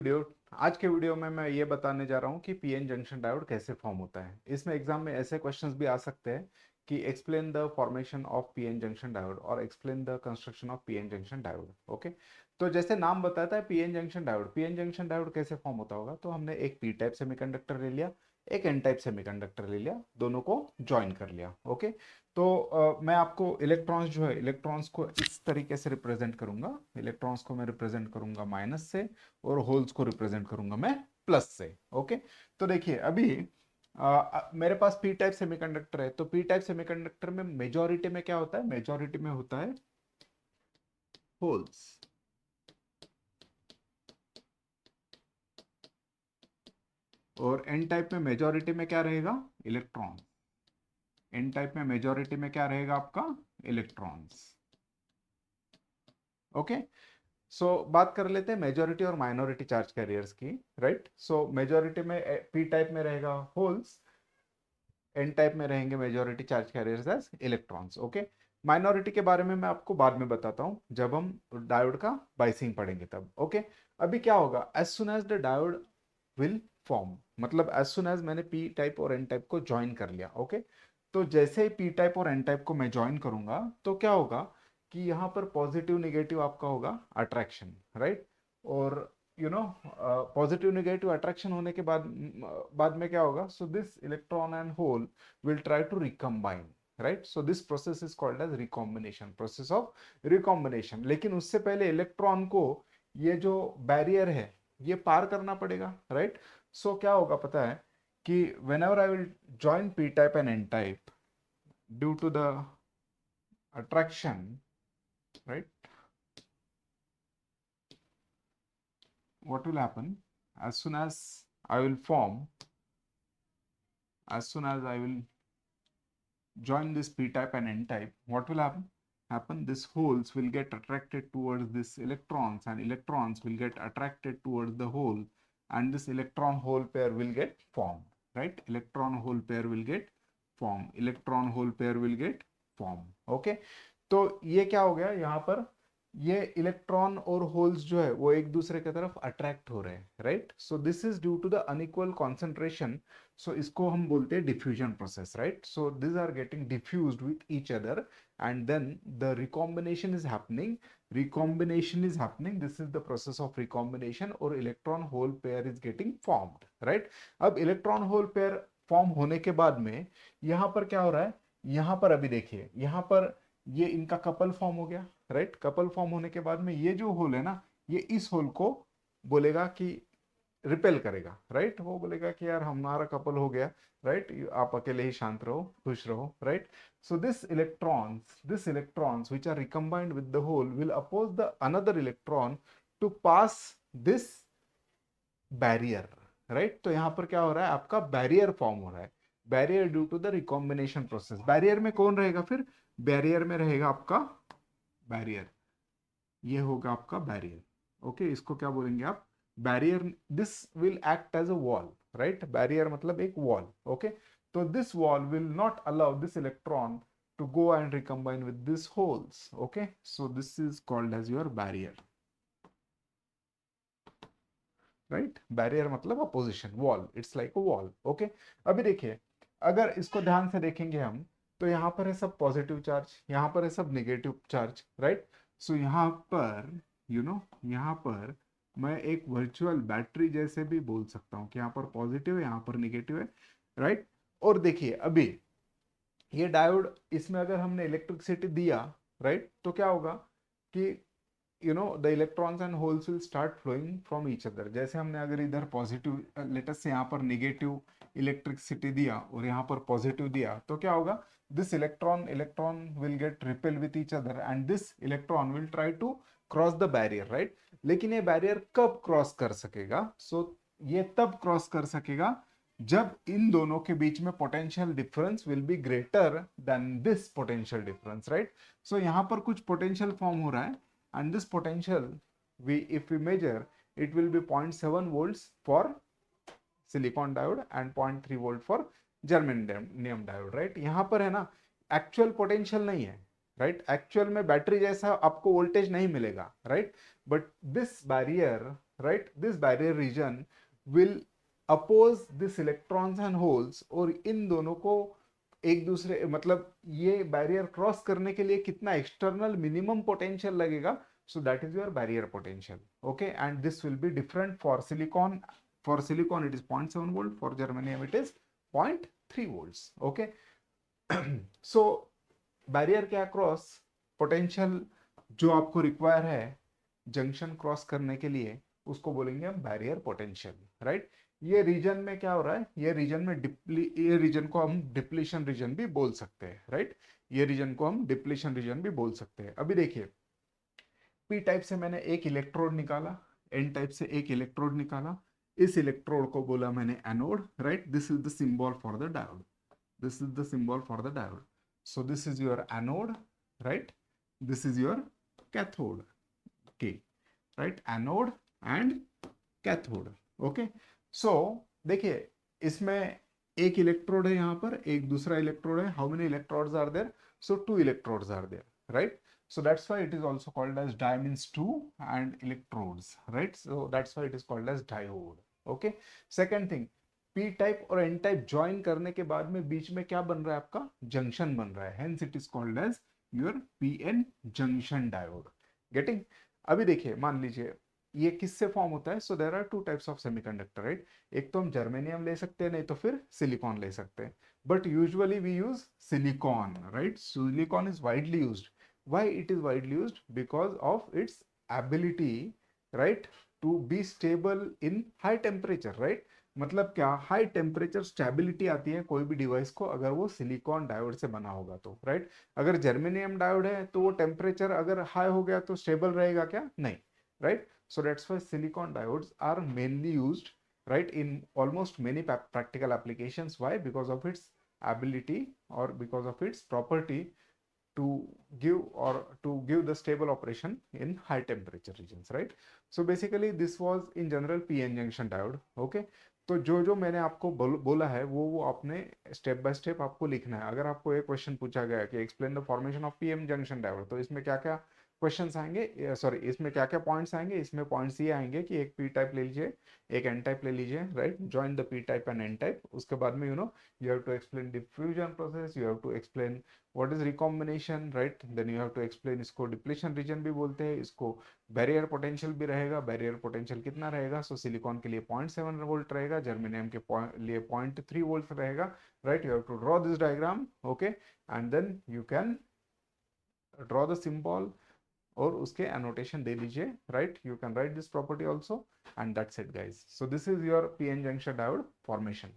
Video आज के video में मैं ये बताने जा रहा हूँ कि पीएन जंक्शन डायोड कैसे फॉर्म होता है। इसमें एग्जाम में ऐसे क्वेश्चंस भी आ सकते हैं कि explain the formation of PN junction diode और explain the construction of PN junction diode. Okay, तो जैसे नाम बताता है पीएन जंक्शन डायोड कैसे फॉर्म होता होगा, तो हमने एक पी टाइप सेमीकंडक्टर ले लिया, एक एन टाइप सेमीकंडक्टर ले लिया, दोनों को ज्वाइन कर लिया। ओके, तो मैं आपको इलेक्ट्रॉन्स जो है इलेक्ट्रॉन्स को इस तरीके से रिप्रेजेंट करूंगा। इलेक्ट्रॉन्स को मैं रिप्रेजेंट करूंगा माइनस से और होल्स को रिप्रेजेंट करूंगा मैं प्लस से। ओके, तो देखिए अभी मेरे पास पी टाइप सेमीकंडक्टर है, तो पी टाइप सेमीकंडक्टर में मेजॉरिटी में क्या होता है? मेजॉरिटी में होता है होल्स, और एन टाइप में मेजॉरिटी में क्या रहेगा? इलेक्ट्रॉन। एन टाइप में मेजॉरिटी में क्या रहेगा आपका? इलेक्ट्रॉन्स। ओके, सो बात कर लेते हैं मेजॉरिटी और माइनॉरिटी चार्ज कैरियर्स की। राइट, सो मेजॉरिटी में पी टाइप में रहेगा होल्स, एन टाइप में रहेंगे majority charge carriers as electrons. Okay, minority के बारे में मैं आपको बाद में बताता हूं जब हम डायोड का बाइसिंग पढ़ेंगे तब। ओके, अभी क्या होगा? As soon as the diode will form, मतलब एज सुन एज मैंने पी टाइप और एन टाइप को ज्वाइन कर लिया। ओके, तो जैसे ही पी टाइप और एन टाइप को मैं ज्वाइन करूंगा तो क्या होगा कि यहाँ पर पॉजिटिव निगेटिव आपका होगा अट्रैक्शन। राइट, और you know positive negative attraction होने के बाद में क्या होगा? So this electron and hole will try to recombine. Right, so this process is called as recombination, process of recombination. लेकिन उससे पहले इलेक्ट्रॉन को ये जो बैरियर है ये पार करना पड़ेगा। राइट, सो क्या होगा पता है कि whenever I will join P type and N type due to the attraction, right, what will happen? as soon as I will form as soon as I will join this p type and n type, what will happen? This holes will get attracted towards this electrons, and electrons will get attracted towards the hole, and this electron hole pair will get formed. Right, electron hole pair will get formed, electron hole pair will get formed. Okay, तो ये क्या हो गया यहाँ पर? ये electron और holes जो है वो एक दूसरे की तरफ अट्रैक्ट हो रहे हैं। Right, so this is due to the unequal concentration. So इसको हम बोलते हैं diffusion process. Right, so this are getting diffused with each other and then the recombination is happening. Recombination is happening, this is the process of recombination, और electron hole pair is getting formed. Right, अब electron hole pair form होने के बाद में यहाँ पर क्या हो रहा है? यहाँ पर अभी देखिए, यहाँ पर ये इनका कपल फॉर्म हो गया। राइट, कपल फॉर्म होने के बाद में ये जो होल है ना, ये इस होल को बोलेगा कि रिपेल करेगा। राइट, वो बोलेगा कि यार हमारा कपल हो गया। राइट, आप अकेले ही शांत रहो, खुश रहो। Right, so this electrons which are recombined with the hole will oppose the another electron to pass this barrier. Right, तो यहां पर क्या हो रहा है? आपका बैरियर फॉर्म हो रहा है, barrier due to the recombination process. Barrier में कौन रहेगा फिर? बैरियर में रहेगा आपका बैरियर, ये होगा आपका बैरियर। ओके, इसको क्या बोलेंगे आप? Barrier. This will act as a wall. Right, barrier मतलब एक वॉल। ओके, तो this wall will not allow this electron to go and recombine with these holes. Okay, so this is called as your barrier. Right, barrier मतलब opposition, wall, it's like a wall. Okay, अभी देखिए, अगर इसको ध्यान से देखेंगे हम तो यहाँ पर है सब पॉजिटिव चार्ज, यहाँ पर है सब नेगेटिव चार्ज। राइट, सो यहाँ पर यहाँ पर मैं एक वर्चुअल बैटरी जैसे भी बोल सकता हूँ कि यहाँ पर पॉजिटिव है, यहाँ पर नेगेटिव है। राइट, और देखिए अभी ये डायोड, इसमें अगर हमने इलेक्ट्रिसिटी दिया, राइट, तो क्या होगा कि the electrons and holes will start flowing from each other. जैसे हमने अगर इधर पॉजिटिव, लेटस से यहाँ पर नेगेटिव इलेक्ट्रिसिटी दिया और यहाँ पर पॉजिटिव दिया, तो क्या होगा? This electron will get repel with each other and this electron will try to cross the barrier. Right, लेकिन ये बैरियर कब क्रॉस कर सकेगा? ये तब क्रॉस कर सकेगा जब इन दोनों के बीच में potential difference will be greater than this potential difference. Right, so यहाँ पर कुछ पोटेंशियल फॉर्म हो रहा है, and this potential, if we measure, it will be 0.7 volts for silicon diode and 0.3 volt for germanium diode। Right, यहाँ पर है ना एक्चुअल पोटेंशियल नहीं है। राइट, एक्चुअल में बैटरी जैसा आपको वोल्टेज नहीं मिलेगा। Right, but this barrier, right? This barrier region will oppose this electrons and holes, और इन दोनों को एक दूसरे मतलब ये बैरियर क्रॉस करने के लिए कितना एक्सटर्नल मिनिमम पोटेंशियल लगेगा, so that is your barrier potential. Okay, and this will be different for silicon. For silicon it is 0.7 volt, for germanium it is 0.3 volts. Okay. So barrier के across potential जो आपको require है junction cross करने के लिए, उसको बोलेंगे हम बैरियर पोटेंशियल, राइट? ये रीजन में क्या हो रहा है, ये रीजन में ये रीजन को हम डिप्लीशन रीजन भी बोल सकते हैं, राइट? ये रीजन को हम डिप्लीशन रीजन भी बोल सकते हैं। अभी देखिए, पी टाइप से मैंने एक इलेक्ट्रोड निकाला, एन टाइप से एक इलेक्ट्रोड निकाला, इस इलेक्ट्रोड को बोला मैंने anode, right? This is the symbol for the diode, this is the symbol for the diode. So this is your anode, right? This is your cathode. Okay, right? Anode and cathode. Okay. So देखिए, इसमें एक electrode है यहाँ पर, एक दूसरा electrode है. How many electrodes are there? So two electrodes are there, right? So that's why it is also called as di means two and electrodes, right? So that's why it is called as diode. Okay. Second thing, P type और N type join करने के बाद में बीच में क्या बन रहा है, आपका जंक्शन बन रहा है, hence it is called as your P N junction diode. Getting? अभी देखिए, मान लीजिए ये किससे फॉर्म होता है. So there are two types of semiconductor, right? एक तो हम जर्मेनियम ले सकते हैं, नहीं तो फिर सिलिकॉन ले सकते हैं, but usually we use silicon, right? Silicon is widely used. Why it is widely used? Because of its ability, right, to be stable in high temperature, right? मतलब क्या, हाई टेम्परेचर स्टेबिलिटी आती है कोई भी device को अगर वो silicon diode से बना होगा तो, राइट? अगर जर्मेनियम डायोड है तो वो टेम्परेचर अगर हाई हो गया तो स्टेबल रहेगा क्या? नहीं, right? So that's why silicon diodes are mainly used, right, in almost many practical applications. Why? Because of its ability or because of its property to give the stable operation in high temperature regions, right? So basically this was in general pn junction diode. Okay, तो जो जो मैंने आपको बोला है वो आपने step by step आपको लिखना है. अगर आपको एक क्वेश्चन पूछा गया कि explain the formation of PM junction diode, तो इसमें क्या क्या क्वेश्चंस आएंगे, सॉरी, इसमें क्या क्या पॉइंट्स आएंगे? इसमें पॉइंट्स ये आएंगे कि एक पी टाइप ले लीजिए, एक एन टाइप ले लीजिए, right? Join the P type and N type. उसके बाद में you have to explain diffusion process, you have to explain what is recombination, right? Then you have to explain, इसको depletion region भी बोलते हैं, इसको बैरियर पोटेंशियल भी रहेगा. बैरियर पोटेंशियल कितना रहेगा? सो सिलिकॉन के लिए 0.7 वोल्ट रहेगा, जर्मेनियम के लिए 0.3 वोल्ट रहेगा, right? You have to draw this diagram. Okay, and then you can draw the symbol और उसके एनोटेशन दे लीजिए, right? You can write this property also, and that's it guys. So this is your PN junction diode formation.